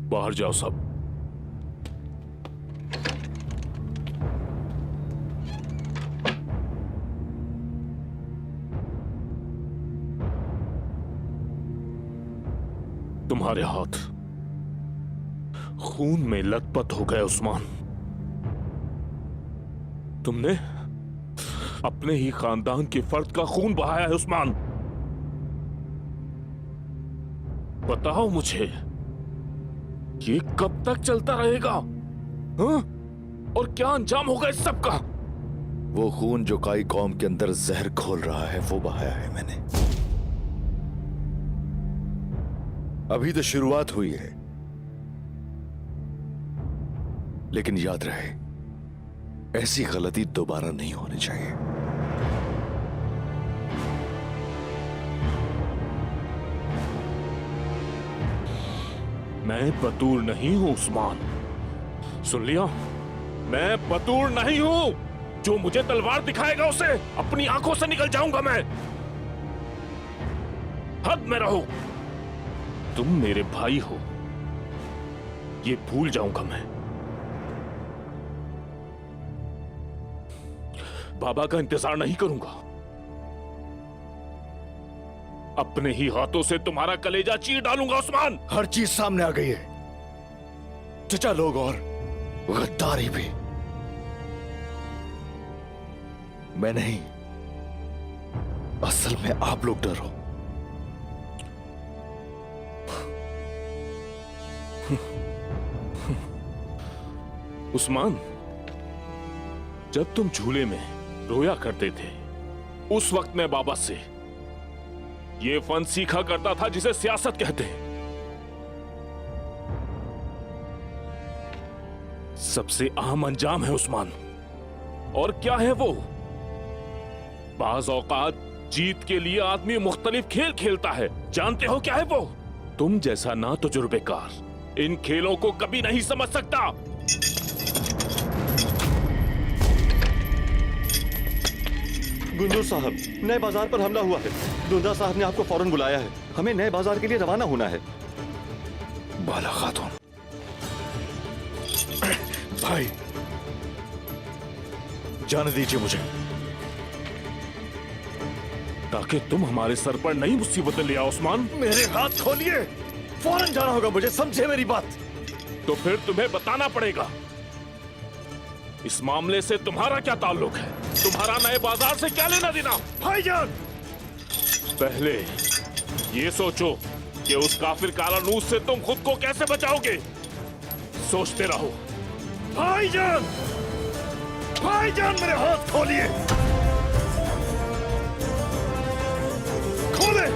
बाहर जाओ सब। तुम्हारे हाथ खून में लथपथ हो गए उस्मान। तुमने अपने ही खानदान के फर्द का खून बहाया है उस्मान। बताओ मुझे, ये कब तक चलता रहेगा? हाँ? और क्या अंजाम होगा इस सब का? वो खून जो काई कौम के अंदर जहर घोल रहा है वो बहाया है मैंने। अभी तो शुरुआत हुई है, लेकिन याद रहे ऐसी गलती दोबारा नहीं होनी चाहिए। मैं बतूर नहीं हूं उस्मान, सुन लिया? मैं बतूर नहीं हूं। जो मुझे तलवार दिखाएगा उसे अपनी आंखों से निकल जाऊंगा मैं। हद में रहो। तुम मेरे भाई हो, ये भूल जाऊंगा मैं। बाबा का इंतजार नहीं करूंगा। अपने ही हाथों से तुम्हारा कलेजा चीर डालूंगा उस्मान। हर चीज सामने आ गई है, चचा लोग और गद्दारी भी। मैं नहीं, असल में आप लोग डरो। उस्मान, जब तुम झूले में रोया करते थे उस वक्त मैं बाबा से ये फन सीखा करता था जिसे सियासत कहते हैं। सबसे अहम अंजाम है उस्मान। और क्या है वो? बाज औकात जीत के लिए आदमी मुख्तलिफ खेल खेलता है। जानते हो क्या है वो? तुम जैसा ना तजुर्बेकार इन खेलों को कभी नहीं समझ सकता। गुंजूर साहब, नए बाजार पर हमला हुआ है। दुंदा साहब ने आपको फौरन बुलाया है। हमें नए बाजार के लिए रवाना होना है। बाला खातून, भाई जाने दीजिए मुझे, ताकि तुम हमारे सर पर नई मुसीबतें ले आओ उस्मान। मेरे हाथ खोलिए, फौरन जाना होगा मुझे, समझे मेरी बात? तो फिर तुम्हें बताना पड़ेगा इस मामले से तुम्हारा क्या ताल्लुक है। तुम्हारा नए बाजार से क्या लेना देना? भाईजान, पहले ये सोचो कि उस काफिर कालानूस से तुम खुद को कैसे बचाओगे। सोचते रहो। भाईजान, भाईजान मेरे हाथ खोलिए, खोले।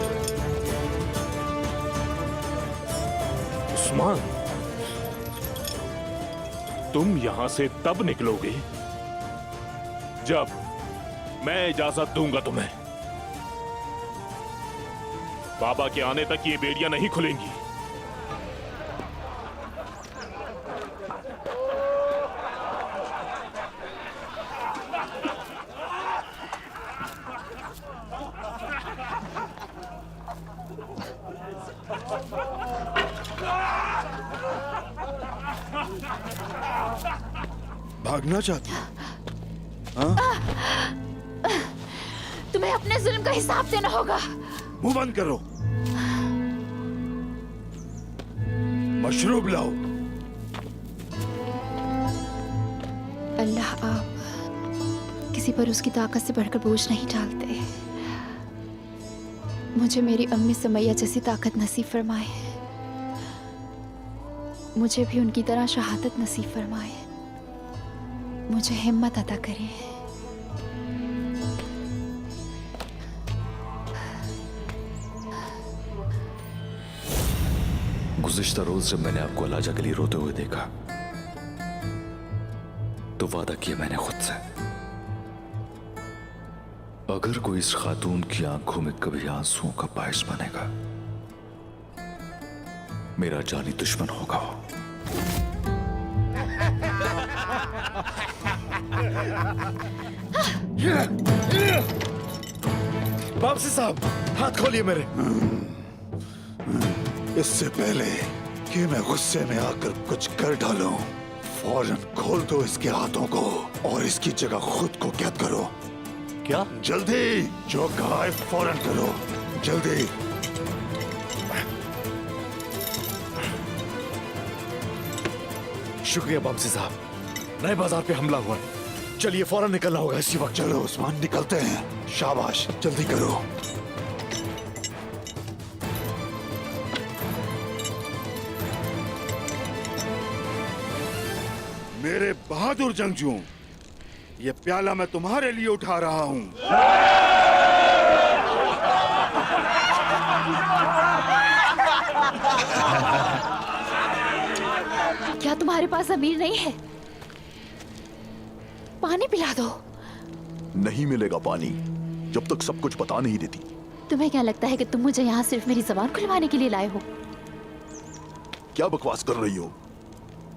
उस्मान, तुम यहां से तब निकलोगे जब मैं इजाजत दूंगा तुम्हें। बाबा के आने तक ये बेड़ियां नहीं खुलेंगी। भागना चाहती हो? तुम्हें अपने जुल्म का हिसाब देना होगा। मुंह बंद करो, मशरूब लाओ। अल्लाह आप किसी पर उसकी ताकत से बढ़कर बोझ नहीं डालते। मुझे मेरी अम्मी सुमैया जैसी ताकत नसीब फरमाए। मुझे भी उनकी तरह शहादत नसीब फरमाए। मुझे हिम्मत अता करे। गुज़िश्ता रोज जब मैंने आपको अलाजा के लिए रोते हुए देखा तो वादा किया मैंने खुद से, अगर कोई इस खातून की आंखों में कभी आंसुओं का बायस बनेगा, मेरा जानी दुश्मन होगा वो। वापसी साहब, हाथ खोलिए मेरे। इससे पहले कि मैं गुस्से में आकर कुछ कर डालूं। फौरन खोल दो इसके हाथों को और इसकी जगह खुद को कैद करो। क्या? जल्दी, जो कहा है फौरन करो, जल्दी। शुक्रिया बमसी साहब, नए बाजार पे हमला हुआ है, चलिए फौरन निकलना होगा इसी वक्त। चलो उस्मान, निकलते हैं। शाबाश, जल्दी करो। मेरे बहादुर जंगजुओं, ये प्याला मैं तुम्हारे लिए उठा रहा हूं। क्या तुम्हारे पास ज़मीर नहीं है? पानी पिला दो। नहीं मिलेगा पानी जब तक सब कुछ बता नहीं देती। तुम्हें क्या लगता है कि तुम मुझे यहाँ सिर्फ मेरी जबान खुलवाने के लिए लाए हो? क्या बकवास कर रही हो?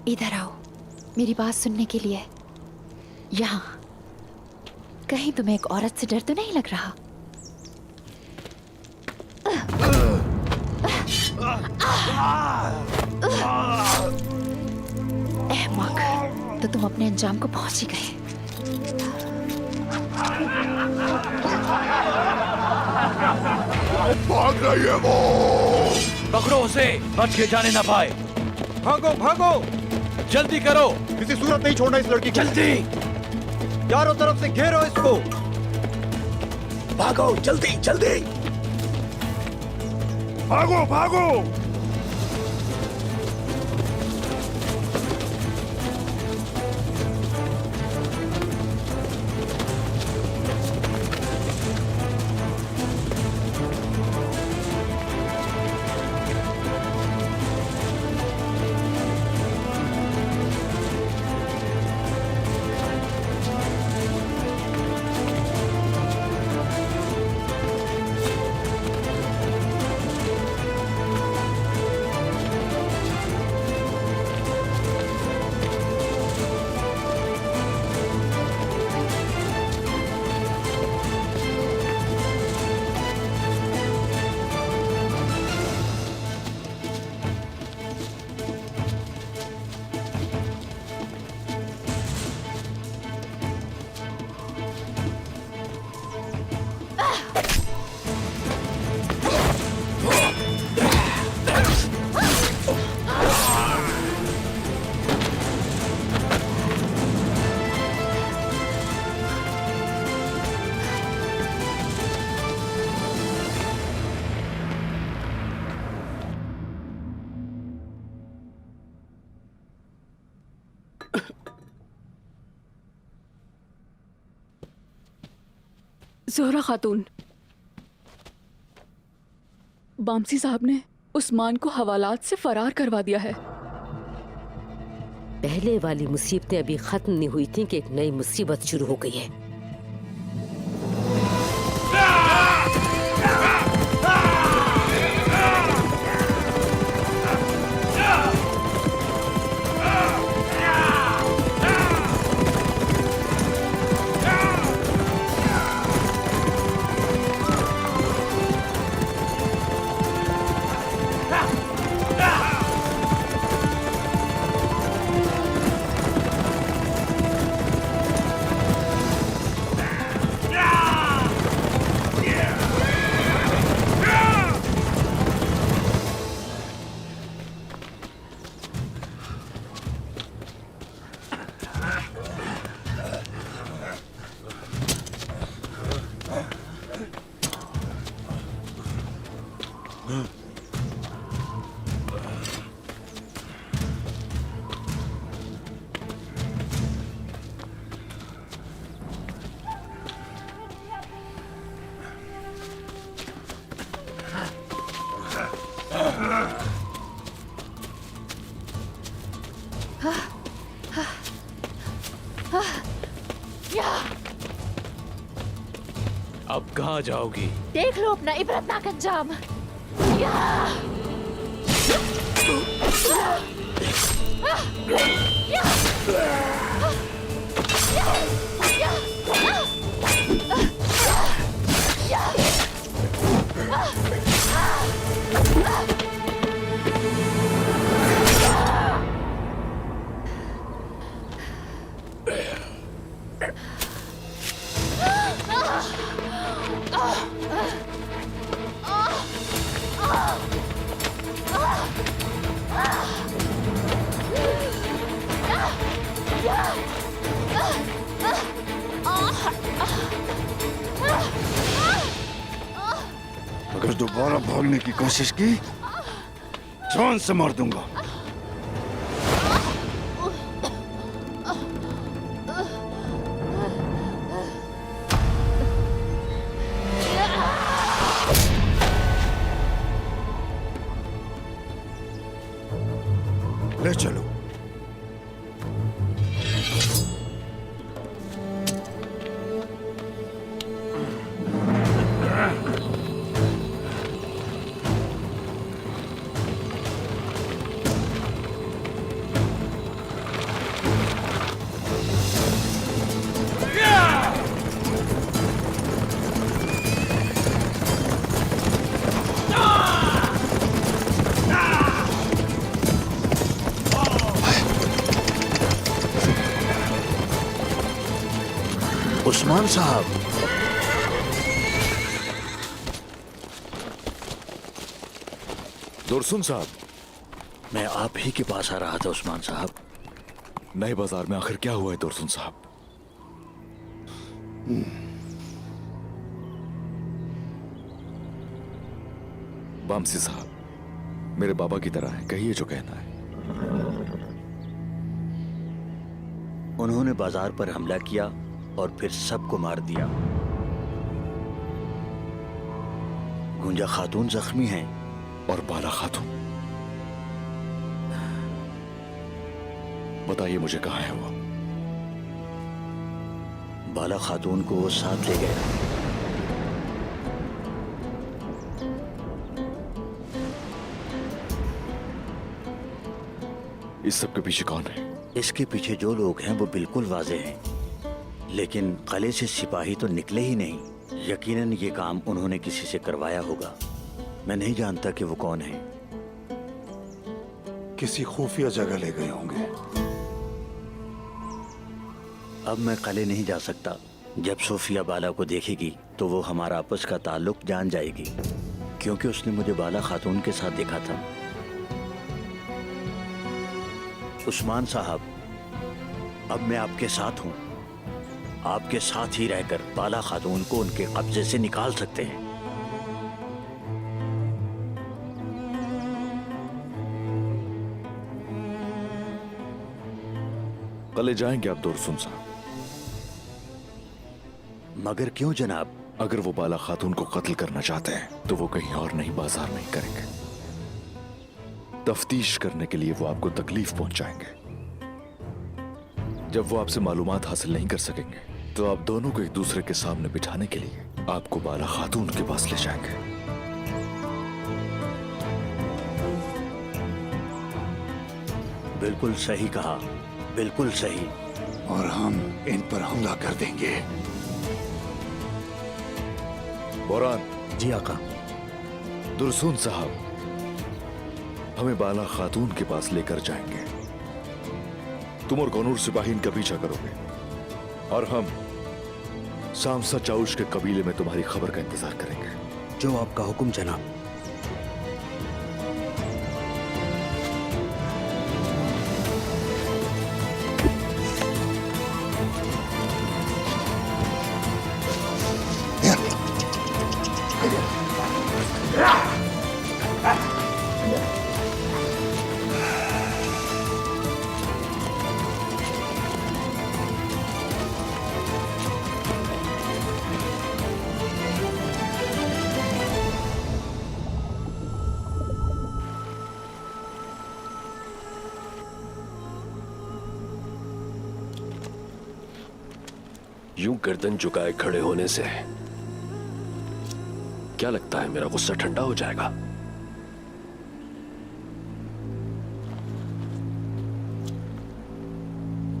इधर आओ, मेरी बात सुनने के लिए। यहाँ कहीं तुम्हें एक औरत से डर तो नहीं लग रहा? अहमक, तो तुम अपने अंजाम को पहुंच ही गए। भाग रही है वो। पकड़ो उसे, बच के जाने ना पाए। भागो भागो, जल्दी करो, किसी सूरत नहीं छोड़ना इस लड़की को। जल्दी। चारों तरफ से घेरो इसको। भागो, जल्दी जल्दी। भागो भागो। ज़ोहरा खातून, बामसी साहब ने उस्मान को हवालात से फरार करवा दिया है। पहले वाली मुसीबतें अभी खत्म नहीं हुई थी कि एक नई मुसीबत शुरू हो गई है। अब कहाँ जाओगी? देख लो अपना इबरतनाक अंजाम। दोबारा भागने की कोशिश की जान से मार दूंगा। ले चलो। उस्मान साहब, दुर्सुन साहब, मैं आप ही के पास आ रहा था उस्मान साहब। नए बाजार में आखिर क्या हुआ है दुर्सुन साहब? बामसी साहब मेरे बाबा की तरह है, कहिए जो कहना है। उन्होंने बाजार पर हमला किया और फिर सबको मार दिया। गुंजा खातून जख्मी हैं। और बाला खातून? बताइए मुझे कहाँ है वो? बाला खातून को वो साथ ले गया। इस सब के पीछे कौन है? इसके पीछे जो लोग हैं वो बिल्कुल वाजे हैं, लेकिन किले से सिपाही तो निकले ही नहीं। यकीनन ये काम उन्होंने किसी से करवाया होगा। मैं नहीं जानता कि वो कौन है। किसी खुफिया जगह ले गए होंगे। अब मैं किले नहीं जा सकता। जब सोफिया बाला को देखेगी तो वो हमारा आपस का ताल्लुक जान जाएगी, क्योंकि उसने मुझे बाला खातून के साथ देखा था। उस्मान साहब, अब मैं आपके साथ हूं। आपके साथ ही रहकर बाला खातून को उनके कब्जे से निकाल सकते हैं। कल जाएंगे आप दुर्सुन साहब? मगर क्यों जनाब? अगर वो बाला खातून को कत्ल करना चाहते हैं तो वो कहीं और नहीं, बाजार में ही करेंगे। तफ्तीश करने के लिए वो आपको तकलीफ पहुंचाएंगे। जब वो आपसे मालूमात हासिल नहीं कर सकेंगे तो आप दोनों को एक दूसरे के सामने बिठाने के लिए आपको बाला खातून के पास ले जाएंगे। बिल्कुल सही कहा, बिल्कुल सही। और हम इन पर हमला कर देंगे। बोरान। जी आका। दुर्सुन साहब हमें बाला खातून के पास लेकर जाएंगे। तुम और गनूर सिपाही इनका पीछा करोगे और हम सामसा चाउश के कबीले में तुम्हारी खबर का इंतजार करेंगे। जो आपका हुक्म जनाब। यूं गर्दन झुकाए खड़े होने से क्या लगता है मेरा गुस्सा ठंडा हो जाएगा?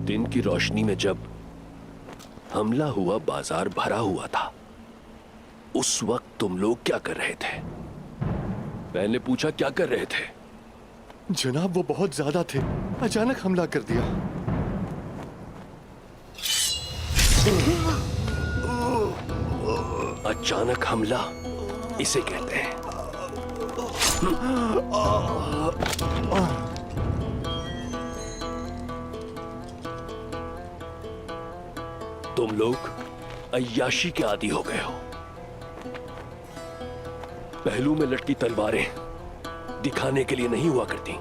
दिन की रोशनी में जब हमला हुआ, बाजार भरा हुआ था, उस वक्त तुम लोग क्या कर रहे थे? मैंने पूछा क्या कर रहे थे? जनाब वो बहुत ज्यादा थे, अचानक हमला कर दिया। अचानक हमला इसे कहते हैं। तुम लोग अय्याशी के आदी हो गए हो। पहलू में लटकी तलवारें दिखाने के लिए नहीं हुआ करती।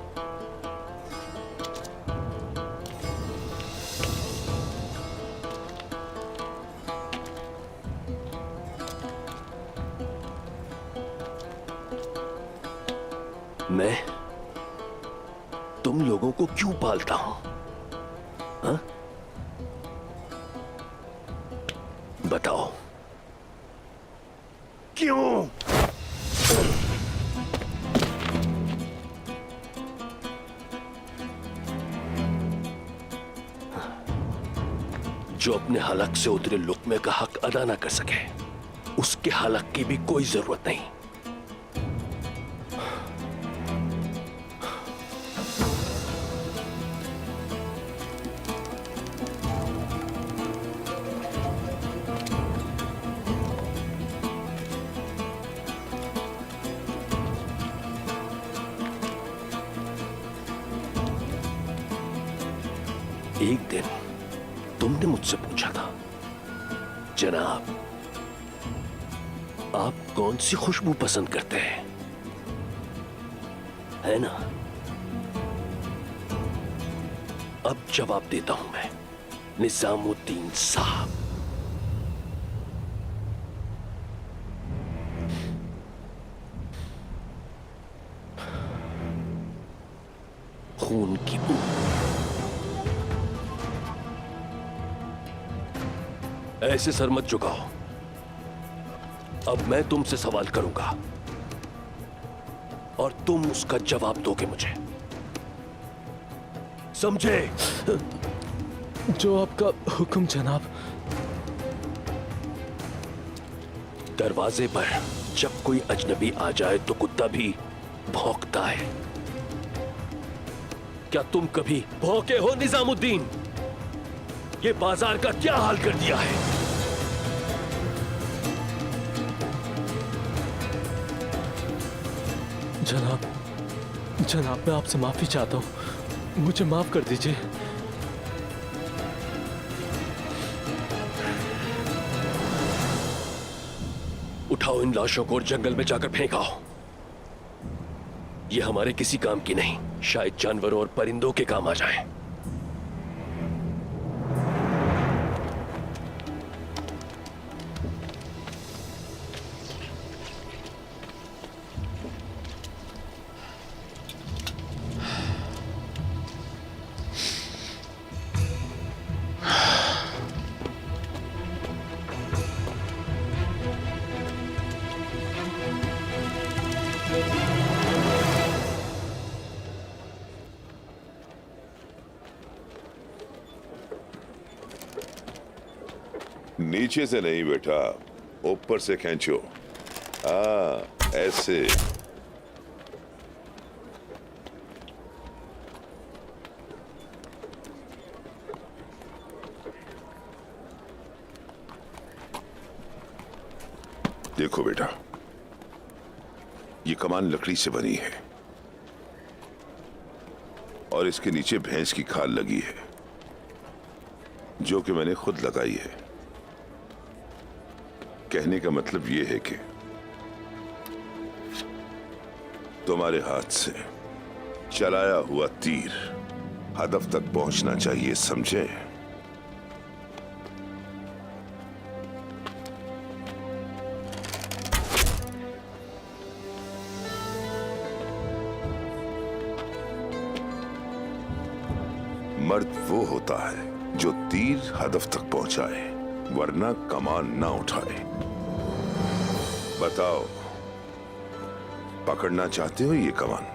मैं तुम लोगों को क्यों पालता हूं? हाँ? बताओ क्यों? जो अपने हलक से उतरे लुक्मे का हक अदा ना कर सके, उसके हलक की भी कोई जरूरत नहीं। एक दिन तुमने मुझसे पूछा था, जनाब आप कौन सी खुशबू पसंद करते हैं, है ना? अब जवाब देता हूं मैं, निजामुद्दीन साहब। खून की बू। ऐसे सर मत झुकाओ। अब मैं तुमसे सवाल करूंगा और तुम उसका जवाब दोगे मुझे, समझे? जो आपका हुक्म जनाब। दरवाजे पर जब कोई अजनबी आ जाए तो कुत्ता भी भौंकता है। क्या तुम कभी भौंके हो निजामुद्दीन? ये बाजार का क्या हाल कर दिया है? जनाब मैं आपसे माफी चाहता हूं, मुझे माफ कर दीजिए। उठाओ इन लाशों को और जंगल में जाकर फेंकाओ। ये हमारे किसी काम की नहीं, शायद जानवरों और परिंदों के काम आ जाएं। नीचे से नहीं बेटा, ऊपर से खींचो। ऐसे। देखो बेटा, ये कमान लकड़ी से बनी है और इसके नीचे भैंस की खाल लगी है, जो कि मैंने खुद लगाई है। कहने का मतलब यह है कि तुम्हारे हाथ से चलाया हुआ तीर हदफ तक पहुंचना चाहिए, समझे? मर्द वो होता है जो तीर हदफ तक पहुंचाए, वरना कमान ना उठाए। बताओ, पकड़ना चाहते हो ये कमान?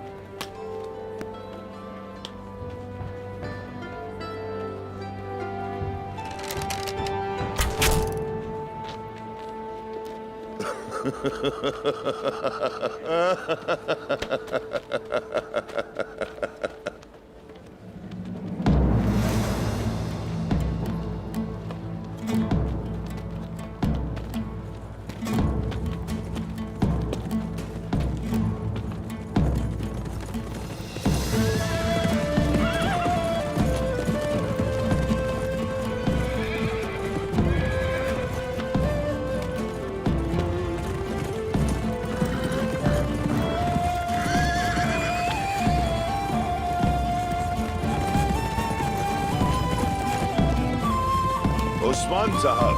उस्मान साहब,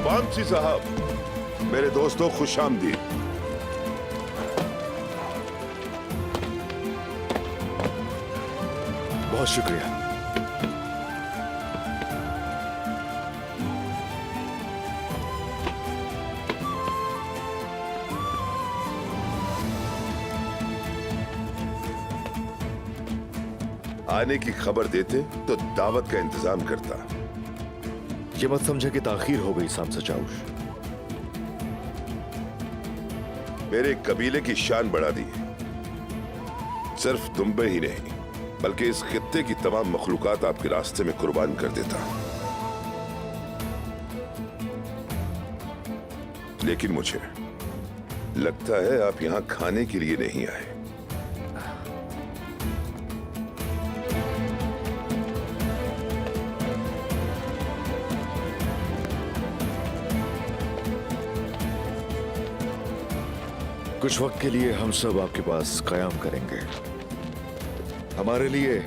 बामची साहब, मेरे दोस्तों खुश आमदीद। बहुत शुक्रिया। आने की खबर देते तो दावत का इंतजाम करता। ये मत समझे कि ताखीर हो गई सामसा चाउश। मेरे कबीले की शान बढ़ा दी। सिर्फ दुम्बे ही नहीं बल्कि इस खित्ते की तमाम मखलूकात आपके रास्ते में कुर्बान कर देता। लेकिन मुझे लगता है आप यहां खाने के लिए नहीं आए। कुछ वक्त के लिए हम सब आपके पास कयाम करेंगे। हमारे लिए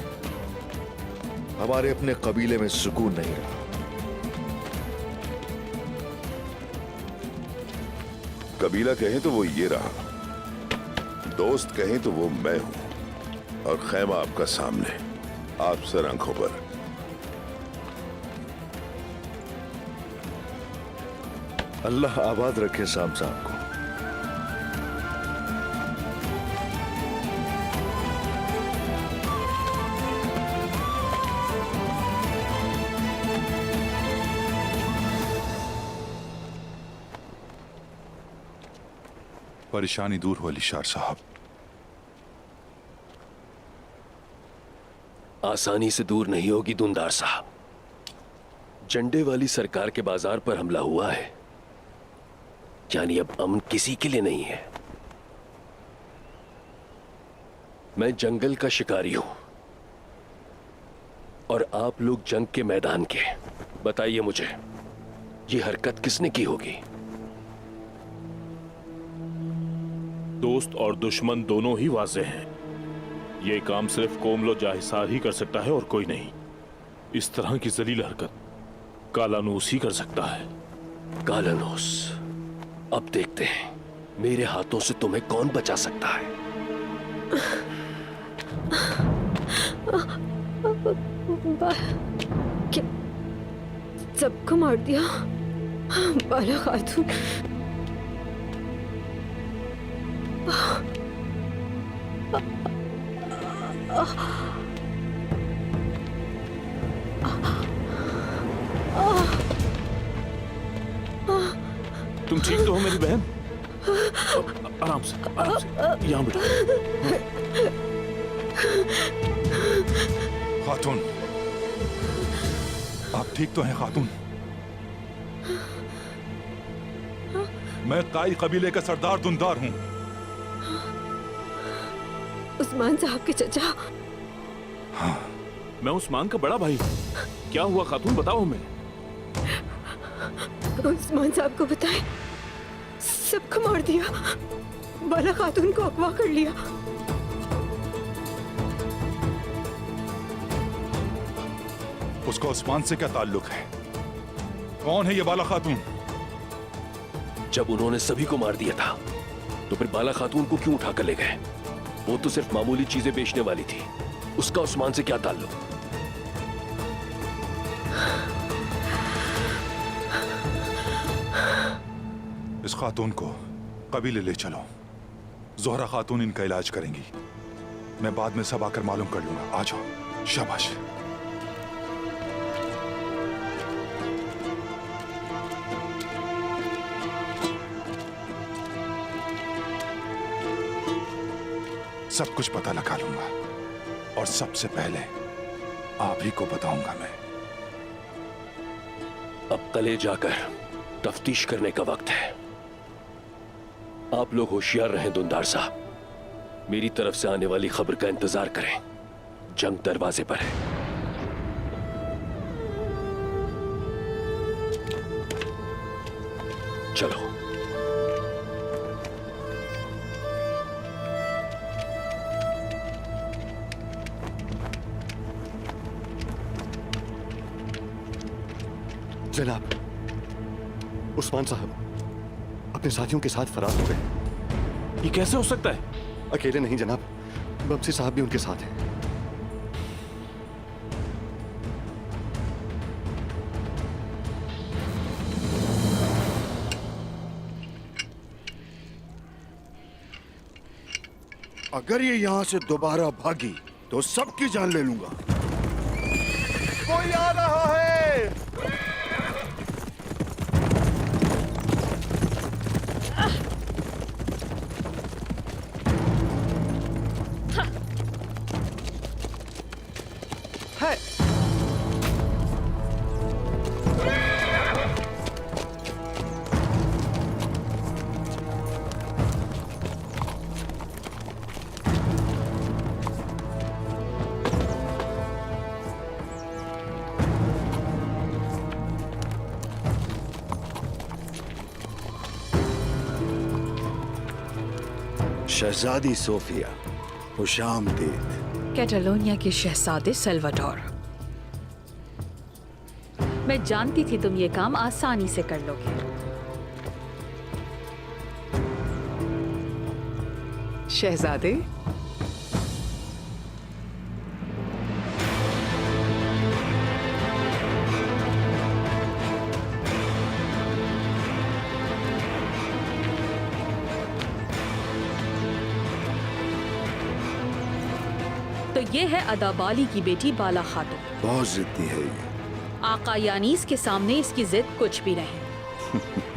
हमारे अपने कबीले में सुकून नहीं रहा। कबीला कहें तो वो ये रहा, दोस्त कहें तो वो मैं हूं, और खैमा आपका सामने, आप सर आंखों पर। अल्लाह आबाद रखे साम साहब को। परेशानी दूर हो अलीशार साहब। आसानी से दूर नहीं होगी दुंदार साहब। झंडे वाली सरकार के बाजार पर हमला हुआ है, यानी अब अमन किसी के लिए नहीं है। मैं जंगल का शिकारी हूं और आप लोग जंग के मैदान के। बताइए मुझे, ये हरकत किसने की होगी? दोस्त और दुश्मन दोनों ही वाज़ेह हैं। ये काम सिर्फ कोमलो जाहिसार ही कर सकता है और कोई नहीं। इस तरह की जलील हरकत कालानूस ही कर सकता है। कालानूस, अब देखते हैं मेरे हाथों से तुम्हें कौन बचा सकता है। क्या सबको मार दिया? बाला खातून। तुम ठीक तो हो मेरी बहन? आराम से यहाँ बैठो। खातून, आप ठीक तो हैं खातून? मैं काई कबीले का सरदार दुंदार हूं। उस्मान साहब के चचा। हाँ, मैं उस्मान का बड़ा भाई। क्या हुआ खातून, बताओ हमें। उस्मान साहब को बताए, सबको मार दिया। बाला खातून को अगवा कर लिया। उसका उस्मान से क्या ताल्लुक है? कौन है ये बाला खातून? जब उन्होंने सभी को मार दिया था तो फिर बाला खातून को क्यों उठाकर ले गए? वो तो सिर्फ मामूली चीजें बेचने वाली थी। उसका उस्मान से क्या ताल्लुक? इस खातून को कबीले ले चलो। जोहरा खातून इनका इलाज करेंगी। मैं बाद में सब आकर मालूम कर लूंगा। आ जाओ। शाबाश। सब कुछ पता लगा लूंगा और सबसे पहले आप ही को बताऊंगा मैं। अब कले जाकर तफ्तीश करने का वक्त है। आप लोग होशियार रहें दुंदार साहब। मेरी तरफ से आने वाली खबर का इंतजार करें। जंग दरवाजे पर है। चलो। जनाब, उस्मान साहब अपने साथियों के साथ फरार हो गए। ये कैसे हो सकता है? अकेले नहीं जनाब, बमसी साहब भी उनके साथ हैं। अगर ये यहाँ से दोबारा भागी तो सबकी जान ले लूंगा। कोई आ रहा है। है। शहजादी सोफिया, खुशामदीद। कैटालोनिया के शहजादे सल्वाडोर, मैं जानती थी तुम ये काम आसानी से कर लोगे। शहजादे, तो ये है अदाबाली की बेटी बाला खातून। बहुत जिद्दी है ये। आका यानीस के सामने इसकी जिद कुछ भी नहीं।